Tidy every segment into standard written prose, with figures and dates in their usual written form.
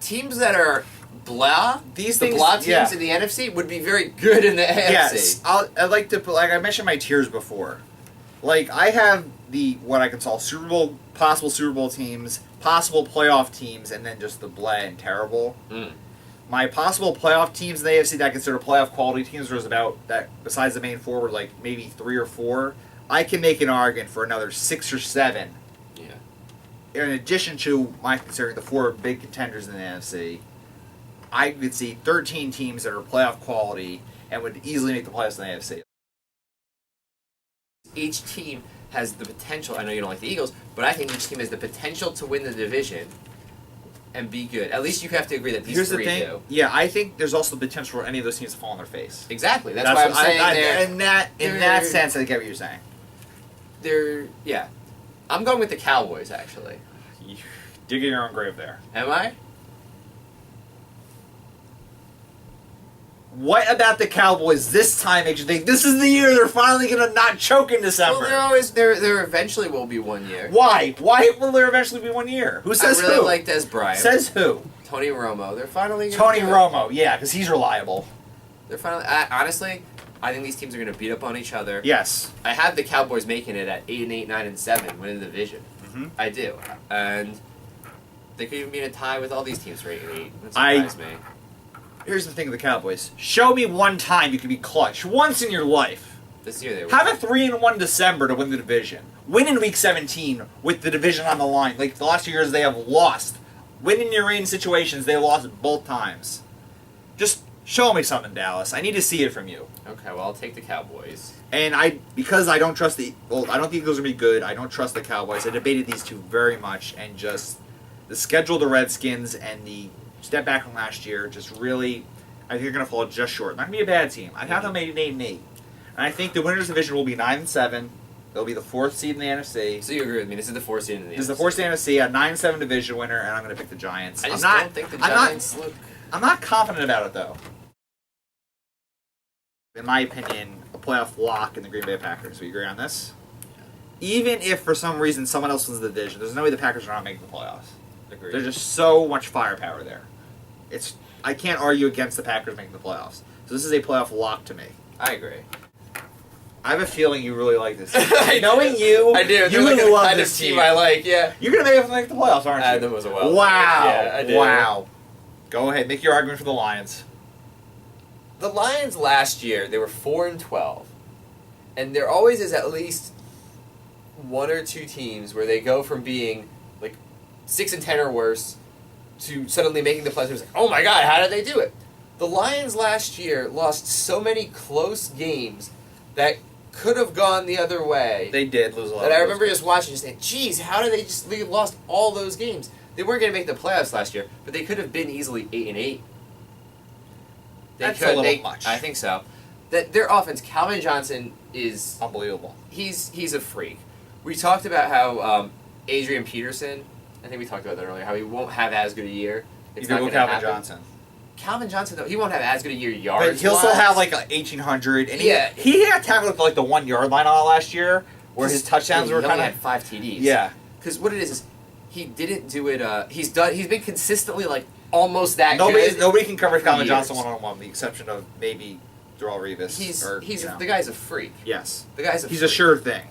teams that are blah, These the things, blah teams yeah. in the NFC would be very good in the AFC. Yes, I'd like to put, like I mentioned my tiers before. Like, I have what I can call possible Super Bowl teams, possible playoff teams, and then just the blah and terrible. My possible playoff teams in the AFC that I consider playoff quality teams was about that. Besides the main four, were like maybe 3 or 4. I can make an argument for another 6 or 7. Yeah. In addition to my considering the 4 big contenders in the NFC, I could see 13 teams that are playoff quality and would easily make the playoffs in the AFC. Each team has the potential. I know you don't like the Eagles, but I think each team has the potential to win the division and be good. At least you have to agree that these Here's three the thing. do. Yeah, I think there's also the potential for any of those teams to fall on their face. Exactly. That's why I'm saying in that sense, I get what you're saying. Yeah. I'm going with the Cowboys, actually. You're digging your own grave there. Am I? What about the Cowboys this time makes you think this is the year they're finally going to not choke in December? Well, there eventually will be one year. Why? Why will there eventually be 1 year? Who says I really who? like Des Bryant. Says who? Tony Romo. They're finally Tony Romo, yeah, because he's reliable. They're finally. Honestly, I think these teams are going to beat up on each other. Yes. I have the Cowboys making it at 8-8, 9-7, winning the division. Mm-hmm. I do, and they could even be in a tie with all these teams for 8-8. That surprised me. Here's the thing with the Cowboys. Show me one time you can be clutch. Once in your life. This year they were. Have a 3-1 December to win the division. Win in Week 17 with the division on the line. Like the last 2 years they have lost. Win in your rain situations, they lost both times. Just show me something, Dallas. I need to see it from you. Okay, well I'll take the Cowboys. And because I don't trust I don't think the Eagles are going to be good. I don't trust the Cowboys. I debated these two very much, and just the schedule of the Redskins and the step back from last year, just really, I think they're going to fall just short. Not going to be a bad team. I have them made 8-8. And I think the winners division will be 9-7. They'll be the 4th seed in the NFC. So you agree with me? This is the 4th seed in the NFC. This is the 4th seed in the NFC, a 9-7 division winner, and I'm going to pick the Giants. I just don't think the Giants look. I'm not confident about it, though. In my opinion, a playoff lock in the Green Bay Packers. We agree on this? Yeah. Even if for some reason someone else wins the division, there's no way the Packers are not making the playoffs. Agreed. There's just so much firepower there. I can't argue against the Packers making the playoffs. So this is a playoff lock to me. I agree. I have a feeling you really like this team. Knowing you, I do. You like love kind this of team I like. Yeah. You're gonna make the playoffs, aren't you? Them as well. Wow. Yeah, I do. Wow. Go ahead, make your argument for the Lions. The Lions last year, they were 4-12, and there always is at least 1 or 2 teams where they go from being like 6-10 or worse to suddenly making the playoffs. Like, oh my God, how did they do it? The Lions last year lost so many close games that could have gone the other way. They did lose a lot. That I remember just watching, just saying, "Geez, how did they lost all those games? They weren't going to make the playoffs last year, but they could have been easily 8-8." That's a little much. I think so. That their offense, Calvin Johnson is unbelievable. He's a freak. We talked about how Adrian Peterson. I think we talked about that earlier. How he won't have as good a year. It's not going to happen. Johnson. Calvin Johnson, though, he won't have as good a year yards. But he'll still have like 1,800. And he had tackled like the 1 yard line on last year, where his touchdowns were he kind only of had 5 TDs. Yeah. Because what it is he didn't do it. He's been consistently like almost that good. Nobody can cover Calvin years. Johnson 1-on-1, with the exception of maybe Darrell Revis. The guy's a freak. Yes. He's a sure thing.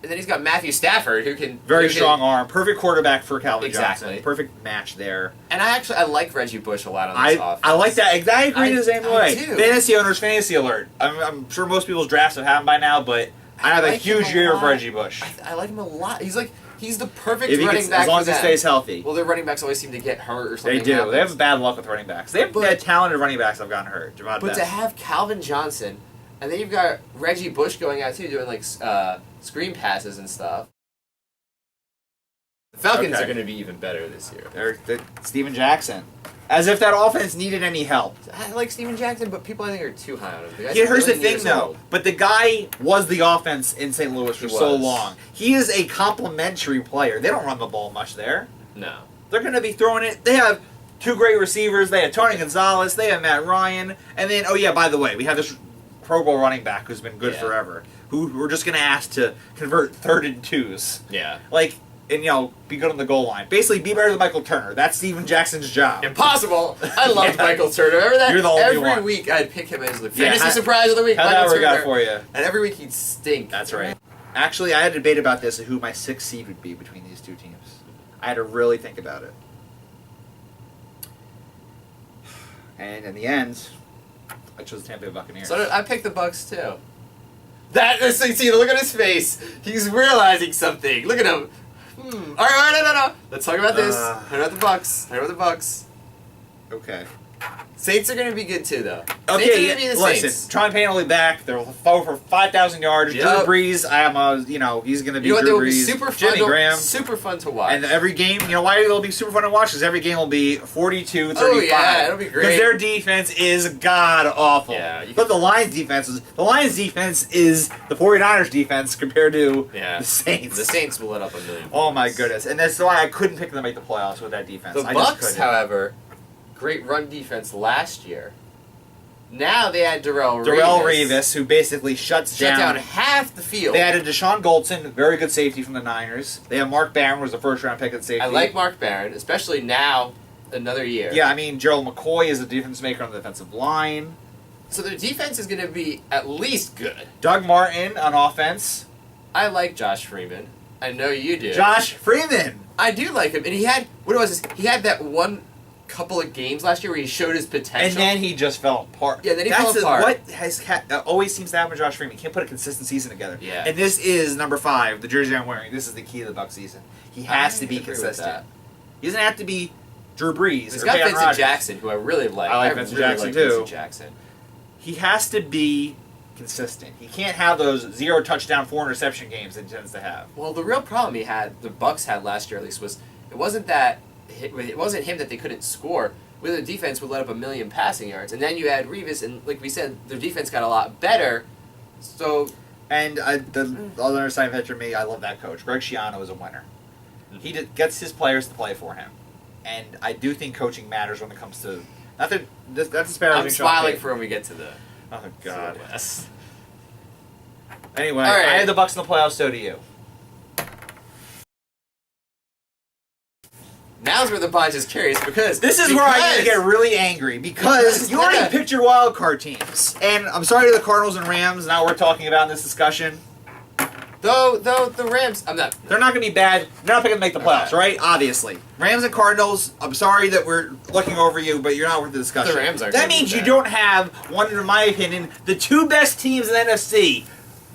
And then he's got Matthew Stafford, who can very strong arm, perfect quarterback for Calvin Johnson. Perfect match there. And I like Reggie Bush a lot on this offense. I like that. I agree the same way. Do. Fantasy owners, fantasy alert. I'm sure most people's drafts have happened by now, but I have a huge year of Reggie Bush. I like him a lot. He's the perfect running back. As long as he stays healthy. Well, their running backs always seem to get hurt or something. They do. Happens. They have bad luck with running backs. They have talented running backs that have gotten hurt. But to have Calvin Johnson, and then you've got Reggie Bush going out too, doing like screen passes and stuff. The Falcons are going to be even better this year. They're Steven Jackson. As if that offense needed any help. I like Steven Jackson, but people I think are too high on him. Here's the thing, though. But the guy was the offense in St. Louis for so long. He is a complimentary player. They don't run the ball much there. No. They're going to be throwing it. They have 2 great receivers. They have Tony Gonzalez. They have Matt Ryan. And then, by the way, we have this Pro Bowl running back who's been good forever, who we're just going to ask to convert 3rd and 2s. Yeah. Like, and be good on the goal line. Basically, be better than Michael Turner. That's Steven Jackson's job. Impossible. I loved Michael Turner. Remember that? You're the only every one. week I'd pick him as the Yeah, fantasy surprise of the week. How'd Michael that work Turner. out for you? And every week he'd stink. That's right. Actually, I had a debate about this of who my 6th seed would be between these two teams. I had to really think about it. And in the end, I chose the Tampa Bay Buccaneers. So I picked the Bucks too. See, look at his face. He's realizing something. Look at him. All right, no. Let's talk about this. Talk about the Bucks. Talk about the Bucks. Okay. Saints are going to be good too, though. Okay, Saints are going to be the listen. Saints. Troy Payne will be back. They'll throw for 5,000 yards. Yep. Drew Brees, he's going to be You know what? They Drew will be Brees. super fun. Jimmy Graham. Super fun to watch. And every game, why it'll be super fun to watch? Because every game will be 42-35. Oh yeah, it'll be great. Because their defense is god awful. Yeah, but the Lions defense is the 49ers defense compared to the Saints. The Saints will let up a million. Oh my goodness, and that's why I couldn't pick them to make the playoffs with that defense. The Bucks, however, great run defense last year. Now they had Darrelle Revis, who basically shut down half the field. They added Deshaun Goldson, very good safety from the Niners. They have Mark Barron, who was the first-round pick at safety. I like Mark Barron, especially now, another year. Yeah, Gerald McCoy is a difference maker on the defensive line. So their defense is going to be at least good. Doug Martin on offense. I like Josh Freeman. I know you do. Josh Freeman! I do like him. And he had that one couple of games last year where he showed his potential. And then he just fell apart. Yeah, then he fell apart. What always seems to happen with Josh Freeman. He can't put a consistent season together. Yeah. And this is number 5, the jersey I'm wearing. This is the key of the Bucs season. He has to be consistent. He doesn't have to be Drew Brees. He's got Vincent Jackson, who I really like. I like Vincent Jackson too. Vincent Jackson. He has to be consistent. He can't have those 0 touchdown, 4 interception games that he tends to have. Well, the real problem the Bucs had last year at least, was it wasn't him that they couldn't score. Where the defense would let up a million passing yards, and then you add Revis, and like we said, their defense got a lot better. So, and the other side of it for me, I love that coach. Greg Schiano is a winner. He gets his players to play for him, and I do think coaching matters when it comes to that's disparaging. I'm smiling for when we get to the. Oh God. Yes. Anyway, right. I had the Bucs in the playoffs. So do you. Now's where the Bonch is curious because this is where I get really angry because you already picked your wild card teams, and I'm sorry to the Cardinals and Rams. Now we're talking about in this discussion. Though the Rams, I'm not. They're not going to be bad. They're not picking to make the playoffs, right? Obviously, Rams and Cardinals. I'm sorry that we're looking over you, but you're not worth the discussion. The Rams are. That means you don't have one, in my opinion, the 2 best teams in the NFC.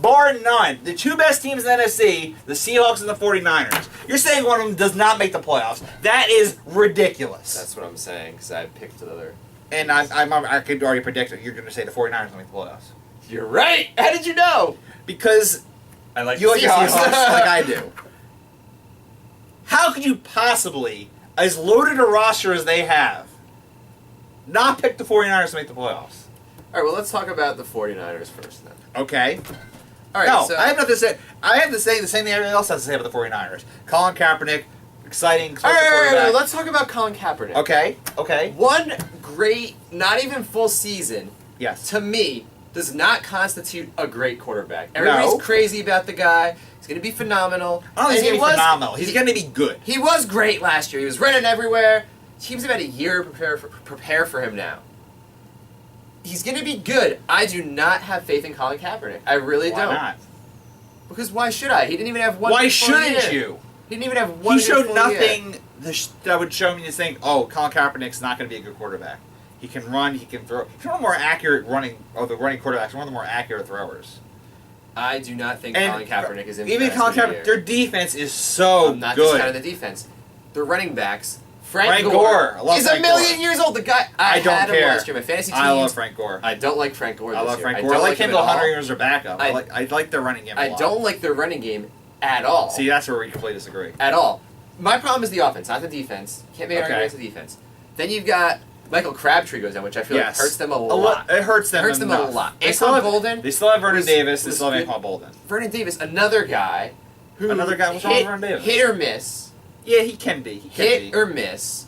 Bar none. The 2 best teams in the NFC, the Seahawks and the 49ers. You're saying one of them does not make the playoffs. That is ridiculous. That's what I'm saying, because I picked the other. And I could already predict it. You're going to say the 49ers will make the playoffs. You're right! How did you know? Because I like you like the Seahawks like I do. How could you possibly, as loaded a roster as they have, not pick the 49ers to make the playoffs? Alright, well, let's talk about the 49ers first, then. Okay. All right, no, so I have nothing to say. I have to say the same thing everyone else has to say about the 49ers. Colin Kaepernick, exciting. All right, let's talk about Colin Kaepernick. Okay. One great, not even full season, Yes. to me, does not constitute a great quarterback. Everybody's crazy about the guy. He's going to be phenomenal. I don't think he's going to be phenomenal. He's going to be good. He was great last year. He was running everywhere. Teams have had a year to prepare for him now. He's going to be good. I do not have faith in Colin Kaepernick. I really don't. Why not? Because why should I? He didn't even have one. Why good full shouldn't year. you? He didn't even have one. He showed good full nothing year. that would show me to think, oh, Colin Kaepernick's not going to be a good quarterback. He can run. He can throw. He's one of the more accurate running quarterbacks. One of the more accurate throwers. I do not think And Colin Kaepernick is in. Even Colin Kaepernick, their defense is so I'm not good. discounting the defense. The running backs. Frank Gore. I love He's Frank a million Gore. years old. The guy. I don't had him care. last year. My fantasy teams. I love Frank Gore. I don't like Frank Gore. I love Frank I Gore. I don't like him at to 100 all. years or backup. I like their running game a lot. I don't like their running game at all. See, that's where we completely disagree. At all. My problem is the offense, not the defense. Can't make an argument against the defense. Then you've got Michael Crabtree goes down, which I feel like hurts them a lot. It hurts them. It hurts them a lot. They still have Bolden. They still have Vernon Davis. They was still have good. Anquan Bolden. Vernon Davis, another guy. What's wrong with Vernon Davis? Hit or miss. Yeah, he can be. Hit or miss.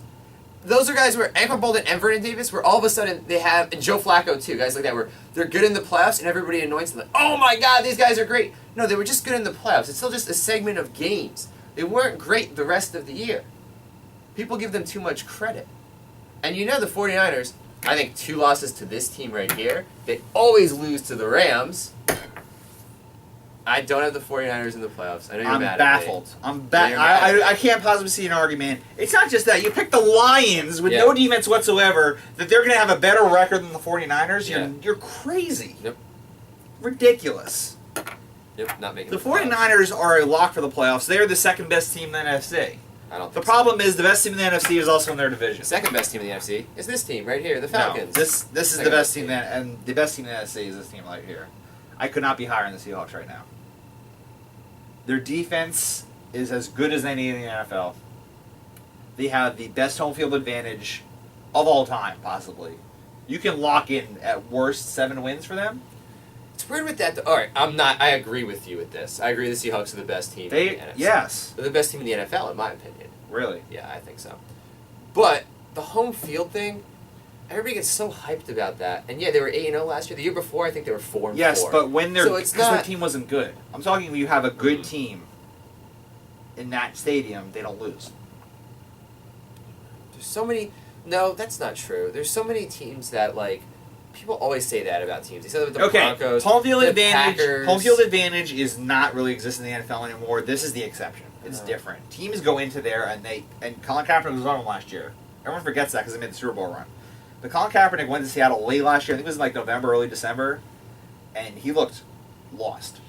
Those are guys where Anquan Bolden and Vernon Davis, where all of a sudden they have, and Joe Flacco too, guys like that, where they're good in the playoffs and everybody anoints them like, oh my god, these guys are great. No, they were just good in the playoffs. It's still just a segment of games. They weren't great the rest of the year. People give them too much credit. And you know the 49ers, I think 2 losses to this team right here. They always lose to the Rams. I don't have the 49ers in the playoffs. I know you're mad baffled. at me. I can't possibly see an argument. It's not just that. You pick the Lions with no defense whatsoever, that they're going to have a better record than the 49ers. You're crazy. Yep. Ridiculous. Yep, not making the 49ers are a lock for the playoffs. They're the second best team in the NFC. I don't think the problem is the best team in the NFC is also in their division. The second best team in the NFC is this team right here, the Falcons. No, this is the best team, and the best team in the NFC is this team right here. I could not be higher in the Seahawks right now. Their defense is as good as any in the NFL. They have the best home field advantage of all time, possibly. You can lock in, at worst, 7 wins for them. It's weird with that. All right, I agree with you with this. I agree the Seahawks are the best team in the NFC. Yes. They're the best team in the NFL, in my opinion. Really? Yeah, I think so. But the home field thing, everybody gets so hyped about that. And yeah, they were 8-0 last year. The year before, I think they were 4-4. Yes, but when they're because their team wasn't good. I'm talking when you have a good team in that stadium, they don't lose. There's so many. No, that's not true. There's so many teams that people always say that about teams. They say that with the Broncos, home field the advantage. Packers. Home field advantage is not really existing in the NFL anymore. This is the exception. It's different. Teams go into there and Colin Kaepernick was on them last year. Everyone forgets that because they made the Super Bowl run. But Colin Kaepernick went to Seattle late last year. I think it was in November, early December, and he looked lost.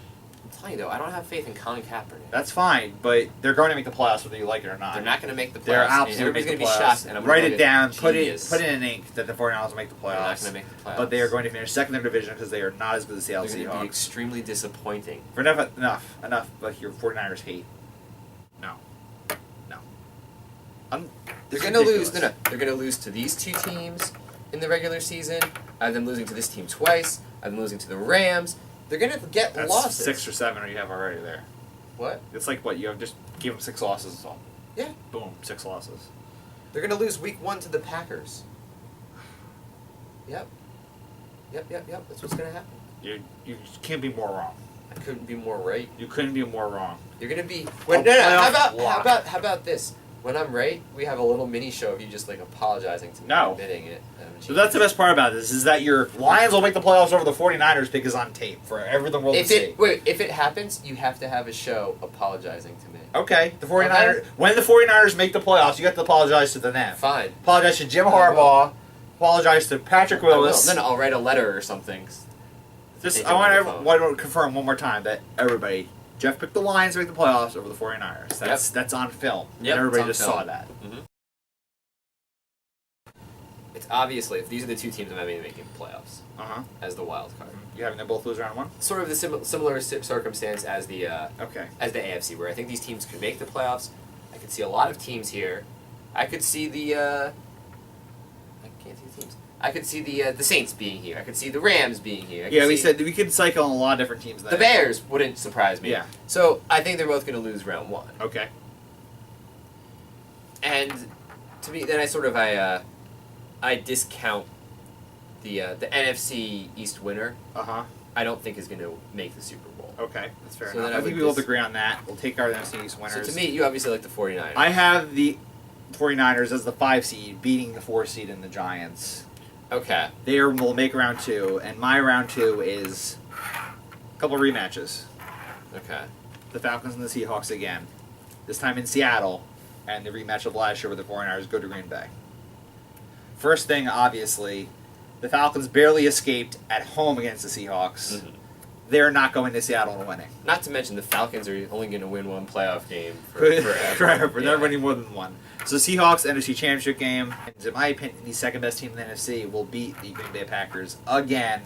I'm telling you though, I don't have faith in Colin Kaepernick. That's fine, but they're going to make the playoffs whether you like it or not. They're not going to make the playoffs. They're absolutely everybody's going to be shocked. And I'm write it down. Genius. Put it in ink that the 49ers will make the playoffs. They're not going to make the playoffs. But they are going to finish second in their division because they are not as good as the Seattle Seahawks. They're going to be extremely disappointing. For enough. But your 49ers hate. No. They're going to lose. No. They're going to lose to these 2 teams in the regular season. I have them losing to this team twice. I have them losing to the Rams. They're going to get losses. 6 or 7 you have already there. What? It's like what? You have just give them 6 losses is all. Yeah. Boom, 6 losses. They're going to lose week 1 to the Packers. Yep. That's what's going to happen. You can't be more wrong. I couldn't be more right. You couldn't be more wrong. You're going to be... How about this? When I'm right, we have a little mini show of you just apologizing to me and admitting it. So that's the best part about this, is that your Lions will make the playoffs over the 49ers because on tape for everyone world to see. If it happens, you have to have a show apologizing to me. Okay, the 49ers. When the 49ers make the playoffs, you have to apologize to them. Fine. Apologize to Jim Harbaugh. Apologize to Patrick Willis. Then I'll write a letter or something. I want to confirm one more time that everybody... Jeff picked the Lions to make the playoffs over the 49ers. That's on film. Yep, and everybody just saw that. Mm-hmm. It's obviously, if these are the 2 teams that might be making the playoffs as the wild card. You having them both lose round 1? Sort of the similar circumstance as the as the AFC, where I think these teams could make the playoffs. I could see a lot of teams here. I could see the I can't see the teams. I could see the Saints being here. I could see the Rams being here. We said we could cycle on a lot of different teams. The Bears wouldn't surprise me. Yeah. So I think they're both going to lose round 1. Okay. And to me, then I discount the NFC East winner. I don't think is going to make the Super Bowl. Okay, that's fair enough. I think we both agree on that. We'll take our NFC East winners. So to me, you obviously like the 49ers. I have the 49ers as the 5 seed, beating the 4 seed in the Giants. Okay. They will make round 2, and my round 2 is a couple of rematches. Okay. The Falcons and the Seahawks again. This time in Seattle, and the rematch of last year where the 49ers go to Green Bay. First thing, obviously, the Falcons barely escaped at home against the Seahawks. Mm-hmm. They're not going to Seattle and winning. Not to mention the Falcons are only going to win 1 playoff game forever. They're never winning more than 1. So Seahawks NFC Championship game. In my opinion, the second best team in the NFC will beat the Green Bay Packers again,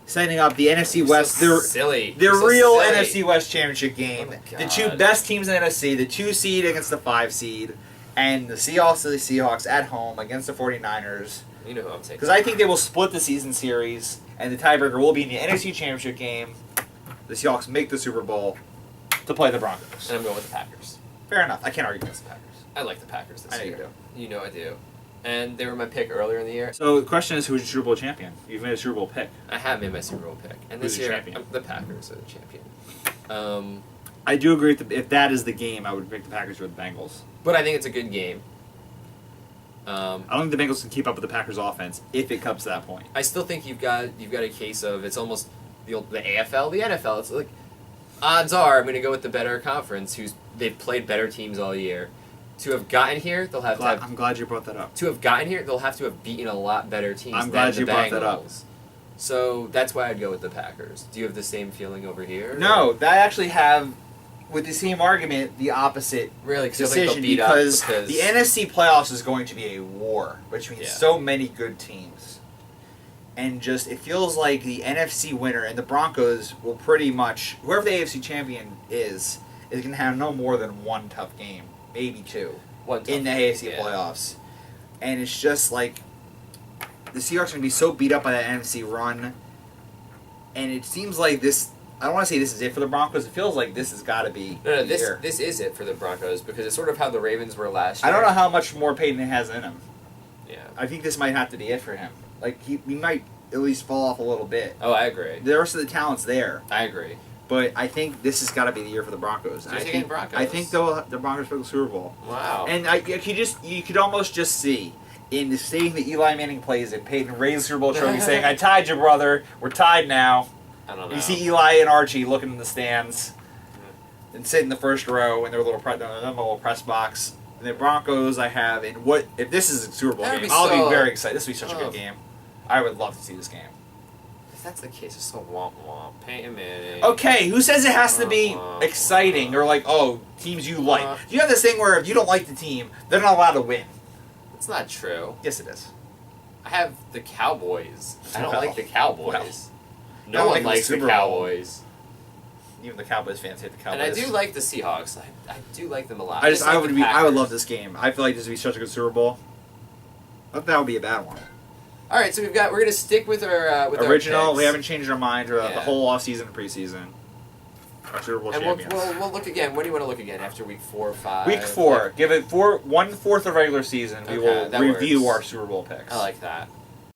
setting up the NFC West. So silly. Their real NFC West Championship game. Oh the 2 best teams in the NFC, the 2 seed against the 5 seed, and the Seahawks at home against the 49ers. You know who I'm taking. Because I think they will split the season series, and the tiebreaker will be in the NFC Championship game. The Seahawks make the Super Bowl to play the Broncos. And I'm going with the Packers. Fair enough. I can't argue against the Packers. I like the Packers this year. I know you do. You know I do. And they were my pick earlier in the year. So the question is, who's your Super Bowl champion? You've made a Super Bowl pick. I have made my Super Bowl pick. And who's this year, champion? the Packers are the champion. I do agree with if that is the game, I would pick the Packers or the Bengals. But I think it's a good game. I don't think the Bengals can keep up with the Packers' offense if it comes to that point. I still think you've got a case of it's almost the AFL, the NFL. It's like odds are I'm going to go with the better conference, they've played better teams all year. To have gotten here, they'll have to have. I'm glad you brought that up. To have gotten here, they'll have to have beaten a lot better teams. I'm glad you brought that up. So that's why I'd go with the Packers. Do you have the same feeling over here? No, that actually have. With the same argument, the opposite really decision because the NFC playoffs is going to be a war between so many good teams, and just it feels like the NFC winner and the Broncos will pretty much whoever the AFC champion is going to have no more than one tough game, maybe two, in the AFC playoffs, and it's just like the Seahawks are going to be so beat up by that NFC run, and it seems like this. I don't want to say this is it for the Broncos. It feels like this has got to be this is it for the Broncos because it's sort of how the Ravens were last year. I don't know how much more Peyton has in him. Yeah. I think this might have to be it for him. Like, he might at least fall off a little bit. Oh, I agree. The rest of the talent's there. I agree. But I think this has got to be the year for the Broncos. So I think Broncos. I think the Broncos for the Super Bowl. Wow. And you could almost just see in seeing the Eli Manning plays it, Peyton raise the Super Bowl trophy saying, "I tied you, brother. We're tied now." I don't know. You see Eli and Archie looking in the stands and sit in the first row in their little press box. And the Broncos I have in what if this is a Super Bowl game, I'll be very excited. This will be such a good game. I would love to see this game. If that's the case, it's so womp womp. Peyton Manning. Okay, who says it has to be exciting or like, oh, teams you like? You have this thing where if you don't like the team, they're not allowed to win. It's not true. Yes, it is. I have the Cowboys. I don't like the Cowboys. No one likes the Cowboys. Even the Cowboys fans hate the Cowboys. And I do like the Seahawks. I do like them a lot. I would love this game. I feel like this would be such a good Super Bowl. I thought that would be a bad one. All right, so we're gonna stick with our original. Our picks. We haven't changed our mind the whole offseason and preseason. Our Super Bowl champions. We'll look again. When do you want to look again? After week 4 or 5? Week 4. Give it 1/4 of regular season. We will review our Super Bowl picks. I like that.